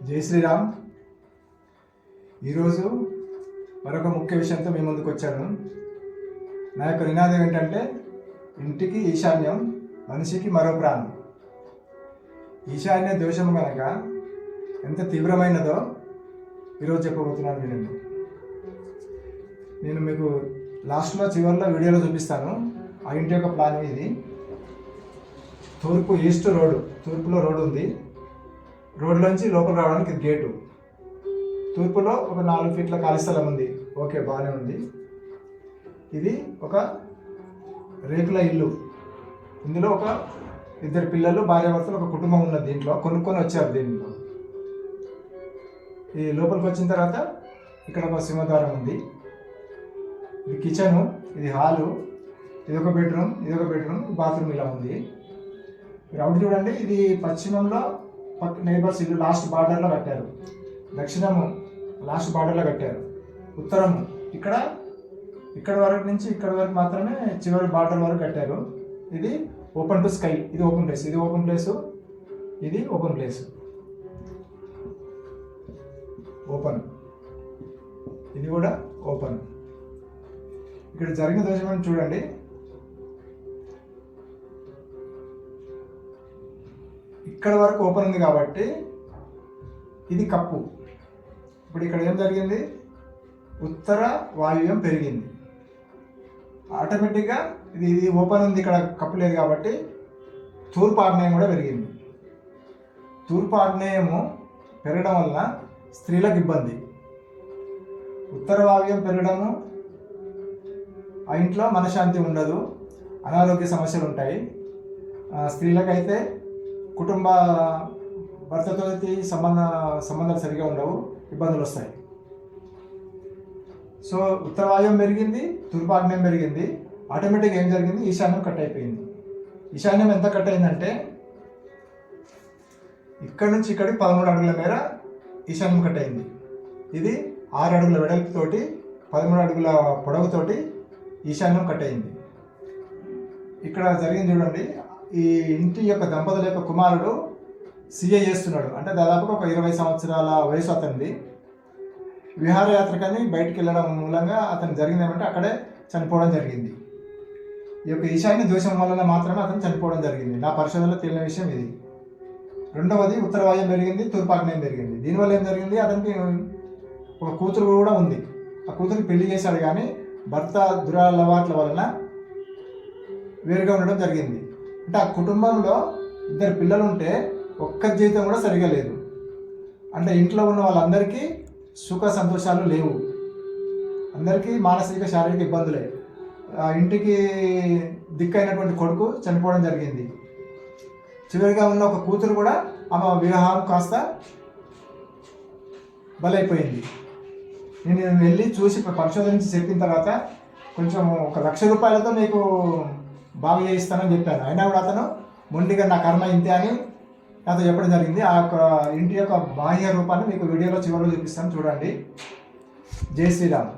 జై శ్రీరామ్. ఈరోజు మరొక ముఖ్య విషయంతో మీ ముందుకు వచ్చాను. నా యొక్క నినాదం ఏంటంటే, ఇంటికి ఈశాన్యం, మనిషికి మరో ప్రాణం. ఈశాన్య దోషం కనుక ఎంత తీవ్రమైనదో ఈరోజు చెప్పబోతున్నాను. వినండి. నేను మీకు లాస్ట్లో చివరిలో వీడియోలో చూపిస్తాను. ఆ ఇంటి యొక్క ప్లాన్ ఇది. తూర్పు ఈస్ట్ రోడ్డు, తూర్పులో రోడ్డు ఉంది. రోడ్లోంచి లోపల రావడానికి గేటు. తూర్పులో ఒక 4 ఫీట్ల ఖాళీ స్థలం ఉంది. ఓకే, బాగానే ఉంది. ఇది ఒక రేకుల ఇల్లు. ఇందులో ఒక 2 పిల్లలు, భార్యాభర్తలు, ఒక కుటుంబం ఉన్నది. దీంట్లో కొనుక్కొని వచ్చారు. దీంట్లో ఈ లోపలికి వచ్చిన తర్వాత ఇక్కడ ఒక సింహద్వారం ఉంది. ఇది కిచెను, ఇది హాలు, ఇది ఒక బెడ్రూమ్, ఇది ఒక బెడ్రూమ్, బాత్రూమ్ ఇలా ఉంది. రౌండ్ చూడండి. ఇది పశ్చిమంలో నైబర్స్ ఇల్లు లాస్ట్ బార్డర్లో కట్టారు. దక్షిణము లాస్ట్ బార్డర్లో కట్టారు. ఉత్తరము ఇక్కడ వరకు నుంచి ఇక్కడ వరకు మాత్రమే చివరి బార్డర్ వరకు కట్టారు. ఇది ఓపెన్ టు స్కై. ఇది ఓపెన్ ప్లేస్, ఇది ఓపెన్ ప్లేసు, ఇది ఓపెన్ ప్లేస్. ఓపెన్, ఇది కూడా ఓపెన్. ఇక్కడ జరిగిన దోషం చూడండి. ఇక్కడ వరకు ఓపెన్ ఉంది కాబట్టి ఇది కప్పు. ఇప్పుడు ఇక్కడ ఏం జరిగింది? ఉత్తర వాయువ్యం పెరిగింది. ఆటోమేటిక్గా ఇది ఓపెన్ ఉంది, ఇక్కడ కప్పు లేదు కాబట్టి తూర్పు ఆగ్నేయం కూడా పెరిగింది. తూర్పు ఆగ్నేయము పెరగడం వల్ల స్త్రీలకు ఇబ్బంది. ఉత్తర వాయువ్యం పెరగడము, ఆ ఇంట్లో మనశ్శాంతి ఉండదు, అనారోగ్య సమస్యలు ఉంటాయి. స్త్రీలకైతే కుటుంబ భర్తతో సంబంధాలు సరిగా ఉండవు, ఇబ్బందులు వస్తాయి. సో ఉత్తర వాయువ్యం పెరిగింది, తూర్పు ఆగ్నేయం పెరిగింది. ఆటోమేటిక్గా ఏం జరిగింది? ఈశాన్యం కట్ అయిపోయింది. ఈశాన్యం ఎంత కట్ అయిందంటే, ఇక్కడ నుంచి ఇక్కడికి 13 అడుగుల మేర ఈశాన్యం కట్ అయింది. ఇది 6 అడుగుల వెడల్పుతోటి 13 అడుగుల పొడవుతోటి ఈశాన్యం కట్ అయింది. ఇక్కడ జరిగింది చూడండి. ఈ ఇంటి యొక్క దంపతుల యొక్క కుమారుడు సిఏ చేస్తున్నాడు. అంటే దాదాపుగా ఒక 20 సంవత్సరాల వయసు అతనిది. విహారయాత్రకని బయటికి వెళ్ళడం మూలంగా అతను జరిగింది ఏమంటే అక్కడే చనిపోవడం జరిగింది. ఈ యొక్క ఈశాన్య దోషం వలన మాత్రమే అతను చనిపోవడం జరిగింది. నా పరిశోధనలో తేలిన విషయం ఇది. రెండవది, ఉత్తర వాయువ్యం పెరిగింది, తూర్పు ఆగ్నేయం పెరిగింది. దీనివల్ల ఏం జరిగింది? అతనికి ఒక కూతురు కూడా ఉంది. ఆ కూతురికి పెళ్లి చేశాడు, కానీ భర్త దురలవాట్ల వలన వేరుగా ఉండడం జరిగింది. అంటే ఆ కుటుంబంలో 2 పిల్లలు ఉంటే ఒక్క జీవితం కూడా సరిగా లేదు. అంటే ఇంట్లో ఉన్న వాళ్ళందరికీ సుఖ సంతోషాలు లేవు. అందరికీ మానసిక శారీరక ఇబ్బందులే. ఆ ఇంటికి దిక్కైనటువంటి కొడుకు చనిపోవడం జరిగింది. చివరిగా ఉన్న ఒక కూతురు కూడా ఆమె వివాహం కాస్త బలైపోయింది. నేను వెళ్ళి చూసి పరిశోధించి చెప్పిన తర్వాత కొంచెం 1 లక్ష రూపాయలతో మీకు బాగు చేయిస్తానని చెప్పాను. అయినా కూడా అతను మొండిగా నా కర్మ ఇంతే అని నాతో చెప్పడం జరిగింది. ఆ యొక్క ఇంటి యొక్క బాహ్య రూపాన్ని మీకు వీడియోలో చివరిలో చూపిస్తాను, చూడండి. జై శ్రీరామ్.